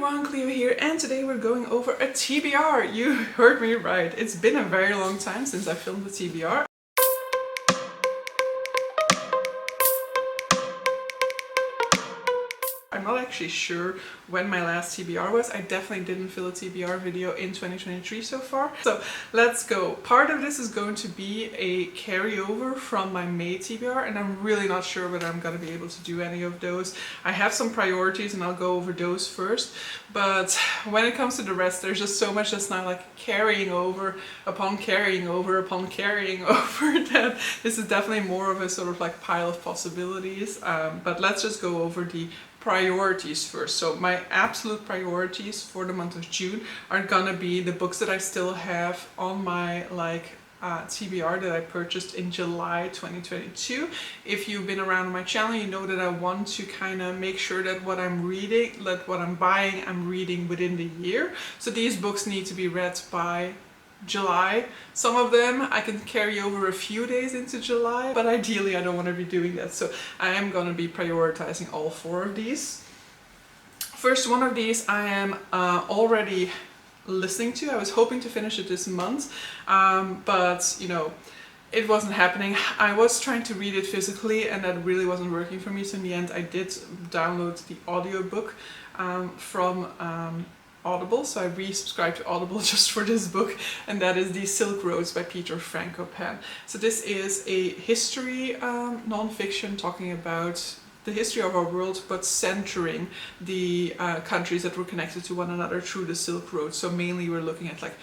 everyone, Cleo here, and today we're going over a TBR. You heard me right. It's been a very long time since I filmed a TBR. I'm not actually sure when my last TBR was. I definitely didn't film a TBR video in 2023 so far. So let's go. Part of this is going to be a carryover from my May TBR, and I'm really not sure whether I'm going to be able to do any of those. I have some priorities and I'll go over those first. But when it comes to the rest, there's just so much that's now like carrying over upon carrying over upon carrying over that this is definitely more of a sort of like pile of possibilities. But let's just go over the priorities first. So my absolute priorities for the month of June are gonna be the books that I still have on my TBR that I purchased in July 2022. If you've been around my channel, you know that I want to kind of make sure that what I'm reading, that what I'm buying, I'm reading within the year. So these books need to be read by July. Some of them I can carry over a few days into July, but ideally I don't want to be doing that. So I am going to be prioritizing all four of these. First one of these I am already listening to. I was hoping to finish it this month, but you know, it wasn't happening. I was trying to read it physically and that really wasn't working for me. So in the end I did download the audiobook from Audible, so I resubscribed to Audible just for this book, and that is The Silk Roads by Peter Frankopan. So this is a history non-fiction talking about the history of our world, but centering the countries that were connected to one another through the Silk Road. So mainly we're looking at like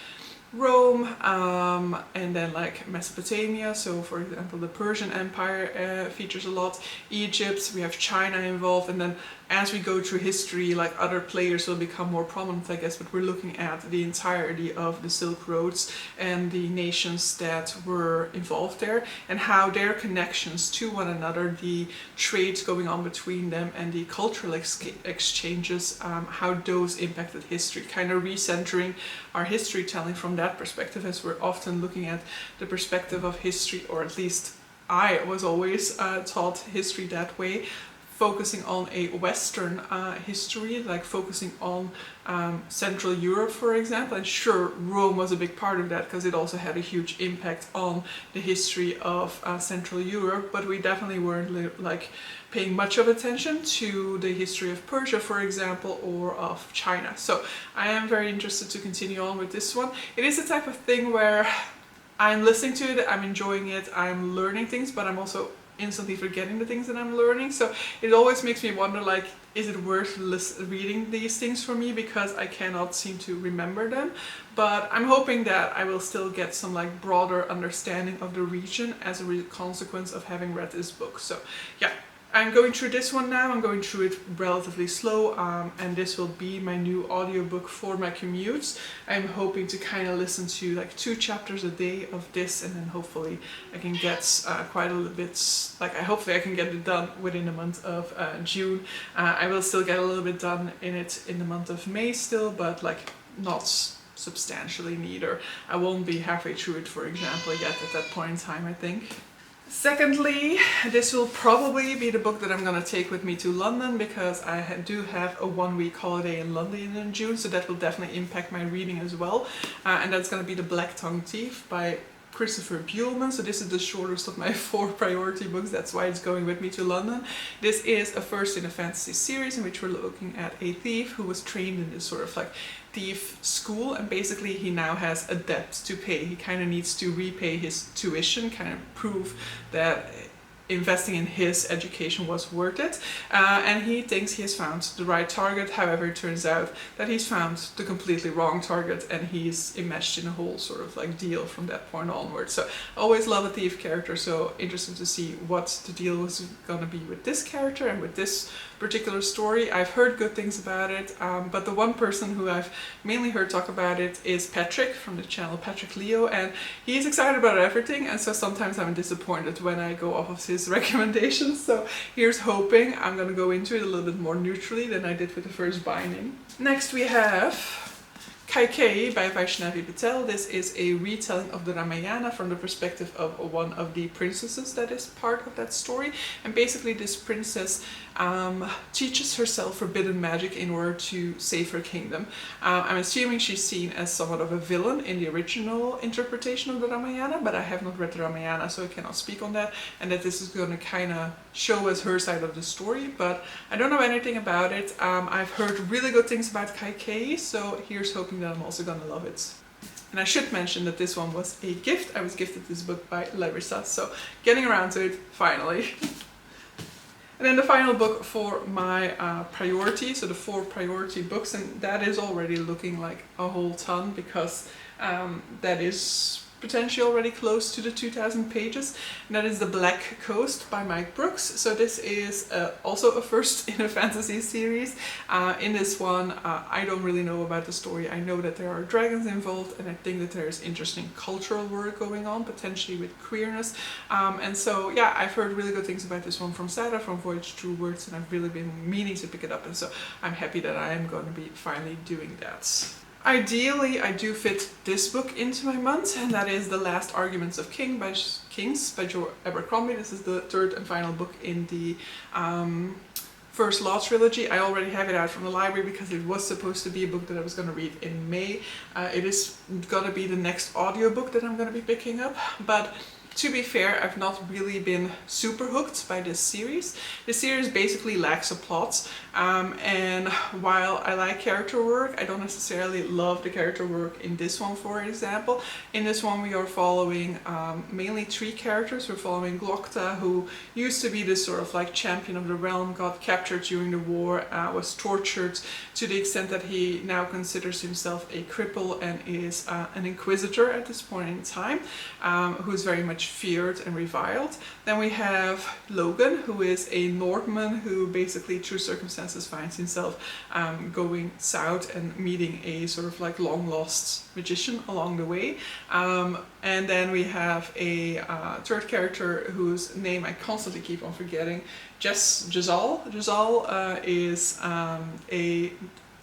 Rome, and then like Mesopotamia, so for example the Persian Empire features a lot, Egypt, we have China involved, and then as we go through history like other players will become more prominent, I guess, but we're looking at the entirety of the Silk Roads and the nations that were involved there and how their connections to one another, the trades going on between them and the cultural exchanges, how those impacted history, kind of recentering our history telling from that perspective, as we're often looking at the perspective of history, or at least I was always taught history that way, focusing on a Western history, like focusing on Central Europe, for example. And sure, Rome was a big part of that because it also had a huge impact on the history of Central Europe, but we definitely weren't like paying much of attention to the history of Persia, for example, or of China. So I am very interested to continue on with this one. It is a type of thing where I'm listening to it, I'm enjoying it, I'm learning things, but I'm also instantly forgetting the things that I'm learning. So it always makes me wonder, like, is it worth reading these things for me because I cannot seem to remember them? But I'm hoping that I will still get some like broader understanding of the region as a consequence of having read this book. So yeah, I'm going through this one now. I'm going through it relatively slow, and this will be my new audiobook for my commutes. I'm hoping to kind of listen to like 2 chapters a day of this, and then hopefully I can get quite a little bit, hopefully I can get it done within the month of June. I will still get a little bit done in the month of May still, but like not substantially neither. I won't be halfway through it, for example, yet at that point in time, I think. Secondly, this will probably be the book that I'm going to take with me to London, because I do have a 1-week holiday in London in June, so that will definitely impact my reading as well. And that's going to be The Black-Tongued Thief by Christopher Buehlman. So this is the shortest of my 4 priority books, that's why it's going with me to London. This is a first in a fantasy series in which we're looking at a thief who was trained in this sort of like thief school, and basically he now has a debt to pay. He kind of needs to repay his tuition, kind of prove that investing in his education was worth it, and he thinks he has found the right target. However, it turns out that he's found the completely wrong target, and he's enmeshed in a whole sort of like deal from that point onward. So I always love a thief character, so interested to see what the deal was gonna be with this character and with this particular story. I've heard good things about it, but the one person who I've mainly heard talk about it is Patrick from the channel Patrick Leo, and he's excited about everything, and so sometimes I'm disappointed when I go off of his recommendations. So here's hoping I'm gonna go into it a little bit more neutrally than I did with the first binding. Next we have Kaikeyi by Vaishnavi Patel. This is a retelling of the Ramayana from the perspective of one of the princesses that is part of that story. And basically this princess teaches herself forbidden magic in order to save her kingdom. I'm assuming she's seen as somewhat of a villain in the original interpretation of the Ramayana, but I have not read the Ramayana, so I cannot speak on that, and that this is going to kind of show us her side of the story, but I don't know anything about it. I've heard really good things about Kaikeyi, so here's hoping that I'm also going to love it. And I should mention that this one was a gift. I was gifted this book by Larissa, so getting around to it finally. And then the final book for my priority, so the 4 priority books, and that is already looking like a whole ton because that is potentially already close to the 2,000 pages, and that is The Black Coast by Mike Brooks. So this is also a first in a fantasy series. In this one, I don't really know about the story. I know that there are dragons involved, and I think that there's interesting cultural work going on, potentially with queerness. And so yeah, I've heard really good things about this one from Sarah from Voyage Through Words, and I've really been meaning to pick it up, and so I'm happy that I am going to be finally doing that. Ideally, I do fit this book into my month, and that is The Last Arguments of Kings by Joe Abercrombie. This is the 3rd and final book in the First Law trilogy. I already have it out from the library because it was supposed to be a book that I was going to read in May. It is going to be the next audiobook that I'm going to be picking up, but to be fair, I've not really been super hooked by this series. This series basically lacks a plot, and while I like character work, I don't necessarily love the character work in this one, for example. In this one we are following mainly 3 characters. We're following Glokta, who used to be this sort of like champion of the realm, got captured during the war, was tortured to the extent that he now considers himself a cripple and is an inquisitor at this point in time, who's very much feared and reviled. Then we have Logan, who is a Northman who basically through circumstances finds himself going south and meeting a sort of like long lost magician along the way. And then we have a 3rd character whose name I constantly keep on forgetting, Jezal. Jezal is a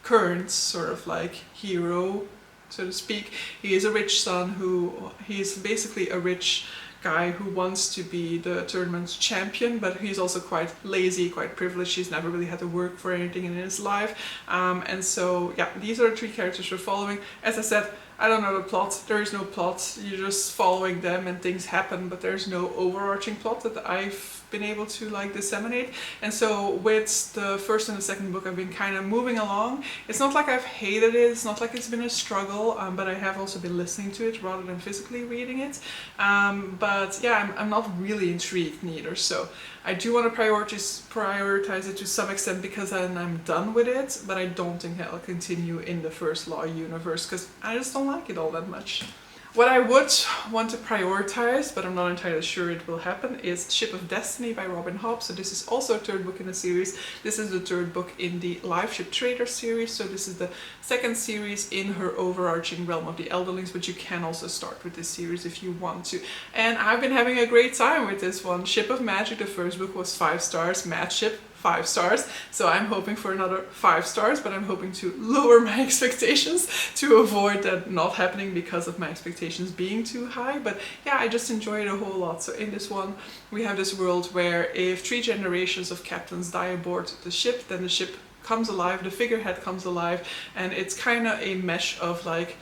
current sort of like hero, so to speak. He is a rich son he's basically a rich guy who wants to be the tournament's champion, but he's also quite lazy, quite privileged. He's never really had to work for anything in his life. And so yeah, these are the 3 characters we're following. As I said, I don't know the plot. There is no plot. You're just following them and things happen, but there's no overarching plot that I've been able to like disseminate. And so with the 1st and the 2nd book, I've been kind of moving along. It's not like I've hated it, it's not like it's been a struggle, but I have also been listening to it rather than physically reading it. But yeah, I'm not really intrigued neither, so I do want to prioritize it to some extent because then I'm done with it, but I don't think I'll continue in the First Law universe because I just don't like it all that much. What I would want to prioritize, but I'm not entirely sure it will happen, is Ship of Destiny by Robin Hobb. So this is also a 3rd book in the series. This is the 3rd book in the Live Ship Trader series. So this is the 2nd series in her overarching realm of the Elderlings, but you can also start with this series if you want to. And I've been having a great time with this one. Ship of Magic, the 1st book was 5 stars, Mad Ship 5 stars, so I'm hoping for another 5 stars, but I'm hoping to lower my expectations to avoid that not happening because of my expectations being too high. But yeah, I just enjoy it a whole lot. So in this one we have this world where if 3 generations of captains die aboard the ship, then the ship comes alive, the figurehead comes alive, and it's kind of a mesh of like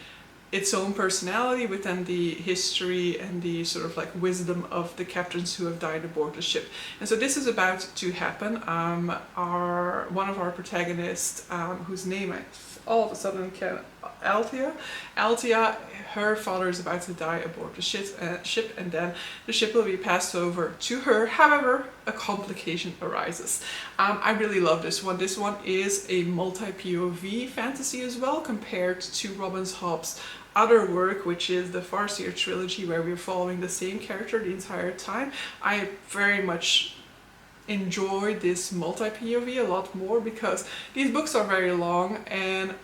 its own personality within the history and the sort of like wisdom of the captains who have died aboard the ship. And so this is about to happen. One of our protagonists, whose name I all of a sudden can, Althea, her father is about to die aboard the ship, and then the ship will be passed over to her. However, a complication arises. I really love this one. This one is a multi-POV fantasy as well, compared to Robin Hobb's other work, which is the Farseer trilogy, where we're following the same character the entire time. I very much enjoy this multi-POV a lot more because these books are very long, and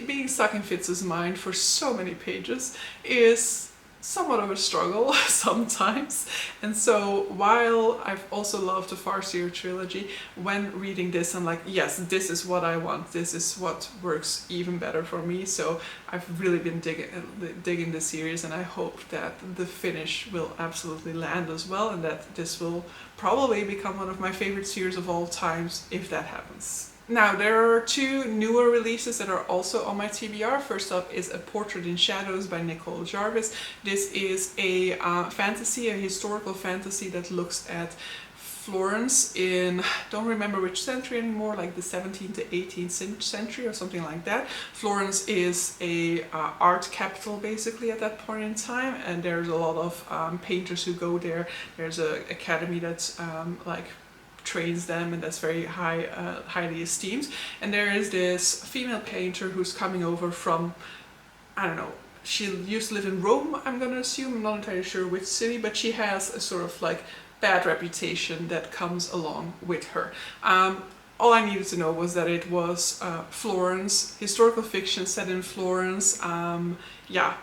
being stuck in Fitz's mind for so many pages is somewhat of a struggle sometimes. And so while I've also loved the Farseer trilogy, when reading this I'm like, yes, this is what I want, this is what works even better for me. So I've really been digging this series, and I hope that the finish will absolutely land as well, and that this will probably become one of my favorite series of all times if that happens. Now, there are two newer releases that are also on my TBR. First up is A Portrait in Shadows by Nicole Jarvis. This is a fantasy, a historical fantasy that looks at Florence in, don't remember which century anymore, like the 17th to 18th century or something like that. Florence is a art capital basically at that point in time, and there's a lot of painters who go there. There's an academy that's like trains them, and that's very highly esteemed. And there is this female painter who's coming over from, I don't know, she used to live in Rome, I'm gonna assume, I'm not entirely sure which city, but she has a sort of like bad reputation that comes along with her. All I needed to know was that it was Florence, historical fiction set in Florence. Yeah,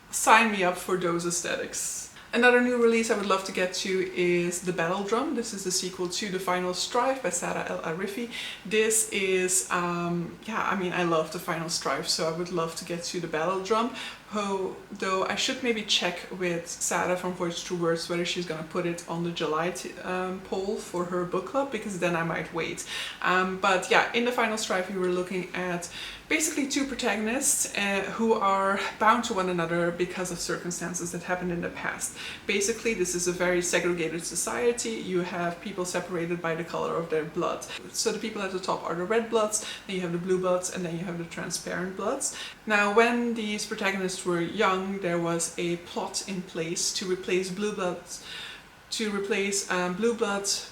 sign me up for those aesthetics. Another new release I would love to get to is The Battle Drum. This is the sequel to The Final Strife by Sarah El Arifi. This is, yeah, I mean, I love The Final Strife, so I would love to get to The Battle Drum. Though I should maybe check with Sarah from Voice True Words whether she's gonna put it on the July poll for her book club, because then I might wait. But yeah, in The Final Strife we were looking at basically two protagonists who are bound to one another because of circumstances that happened in the past. Basically, this is a very segregated society. You have people separated by the color of their blood. So the people at the top are the red bloods, then you have the blue bloods, and then you have the transparent bloods. Now, when these protagonists were young, there was a plot in place to replace blue blood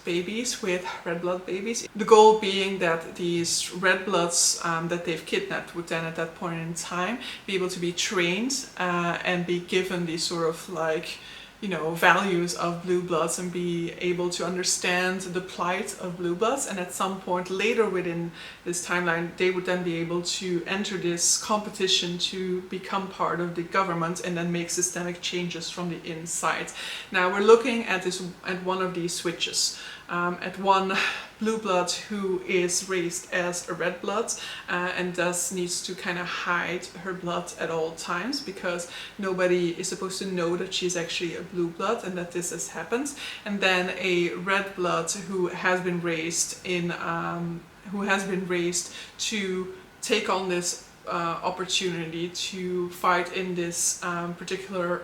babies with red blood babies. The goal being that these red bloods that they've kidnapped would then at that point in time be able to be trained and be given these sort of like, you know, values of blue bloods and be able to understand the plight of blue bloods, and at some point later within this timeline they would then be able to enter this competition to become part of the government and then make systemic changes from the inside. Now we're looking at one of these switches. At one blue blood who is raised as a red blood and thus needs to kind of hide her blood at all times, because nobody is supposed to know that she's actually a blue blood and that this has happened. And then a red blood who has been raised to take on this opportunity to fight in this particular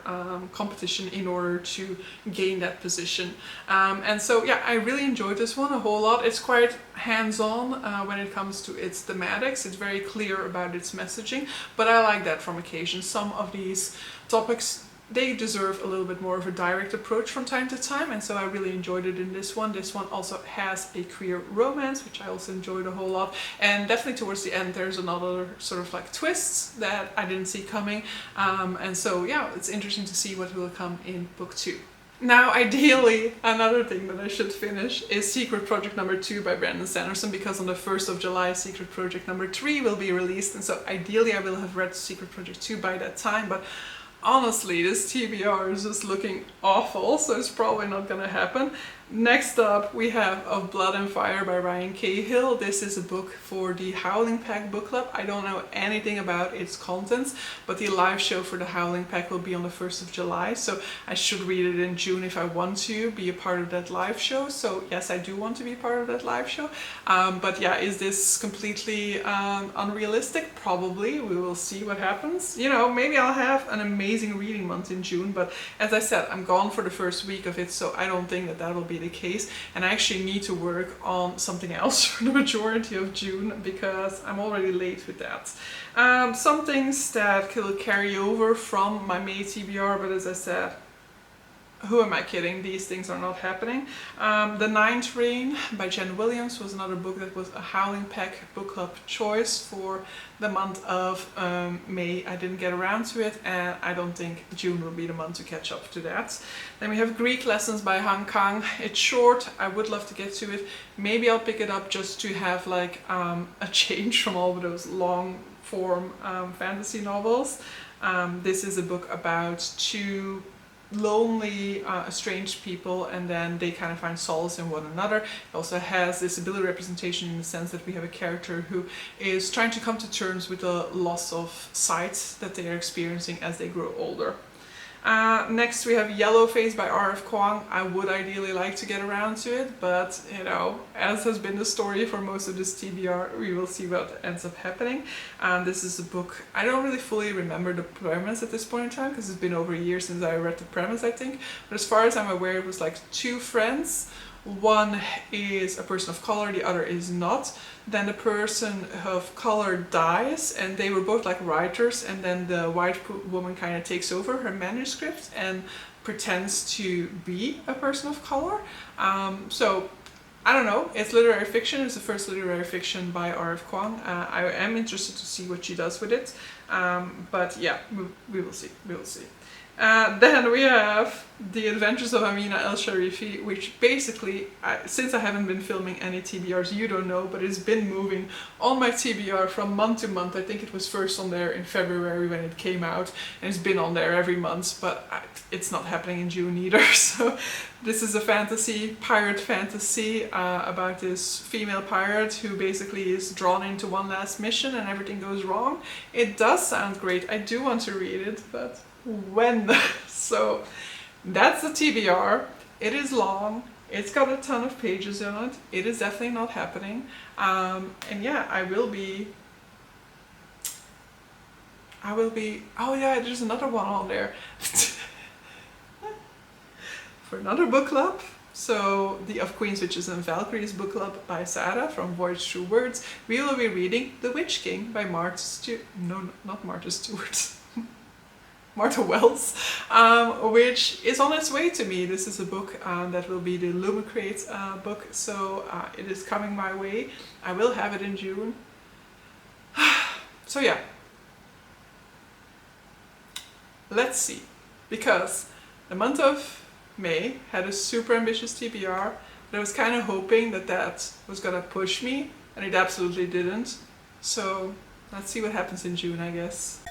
competition in order to gain that position. And so yeah, I really enjoyed this one a whole lot. It's quite hands-on when it comes to its thematics. It's very clear about its messaging, but I like that from occasion. Some of these topics, they deserve a little bit more of a direct approach from time to time, and so I really enjoyed it in this one. This one also has a queer romance, which I also enjoyed a whole lot, and definitely towards the end there's another sort of like twists that I didn't see coming, and so yeah, it's interesting to see what will come in book 2. Now, ideally, another thing that I should finish is Secret Project number 2 by Brandon Sanderson, because on the 1st of July Secret Project number 3 will be released, and so ideally I will have read Secret Project 2 by that time, but honestly, this TBR is just looking awful, so it's probably not gonna happen. Next up, we have Of Blood and Fire by Ryan Cahill. This is a book for the Howling Pack book club. I don't know anything about its contents, but the live show for the Howling Pack will be on the 1st of July, so I should read it in June if I want to be a part of that live show. So yes, I do want to be part of that live show. But yeah, is this completely unrealistic? Probably. We will see what happens. You know, maybe I'll have an amazing reading month in June, but as I said, I'm gone for the first week of it, so I don't think that will be the case, and I actually need to work on something else for the majority of June because I'm already late with that. Some things that will carry over from my May TBR, but as I said, who am I kidding? These things are not happening. The Ninth Reign by Jen Williams was another book that was a Howling Pack book club choice for the month of May. I didn't get around to it, and I don't think June will be the month to catch up to that. Then we have Greek Lessons by Han Kang. It's short. I would love to get to it. Maybe I'll pick it up just to have like a change from all of those long form fantasy novels. This is a book about two lonely, estranged people, and then they kind of find solace in one another. It also has disability representation in the sense that we have a character who is trying to come to terms with the loss of sight that they are experiencing as they grow older. Next we have Yellow Face by R.F. Kuang. I would ideally like to get around to it, but you know, as has been the story for most of this TBR, we will see what ends up happening. This is a book, I don't really fully remember the premise at this point in time because it's been over a year since I read the premise, I think. But as far as I'm aware, it was like two friends. One is a person of color, the other is not. Then the person of color dies, and they were both like writers, and then the white woman kind of takes over her manuscript and pretends to be a person of color. So I don't know, it's literary fiction. It's the first literary fiction by R.F. Kuang. I am interested to see what she does with it, but yeah, we will see, we will see. Then we have The Adventures of Amina El-Sharifi, which basically, since I haven't been filming any TBRs, you don't know, but it's been moving on my TBR from month to month. I think it was first on there in February when it came out, and it's been on there every month, but it's not happening in June either. So this is a fantasy, pirate fantasy, about this female pirate who basically is drawn into one last mission and everything goes wrong. It does sound great. I do want to read it, but when? So that's the TBR. It is long. It's got a ton of pages in it. It is definitely not happening. And yeah, I will be, oh yeah, there's another one on there. For another book club. So the Of Queens, Witches and Valkyries book club by Sarah from Voyage Through Words. We will be reading The Witch King by Martha Stewart. No, not Martha Stewart. Martha Wells, which is on its way to me. This is a book that will be the Lumicrate book, so it is coming my way. I will have it in June. So yeah, let's see, because the month of May had a super ambitious TBR, but I was kind of hoping that that was gonna push me, and it absolutely didn't. So let's see what happens in June, I guess.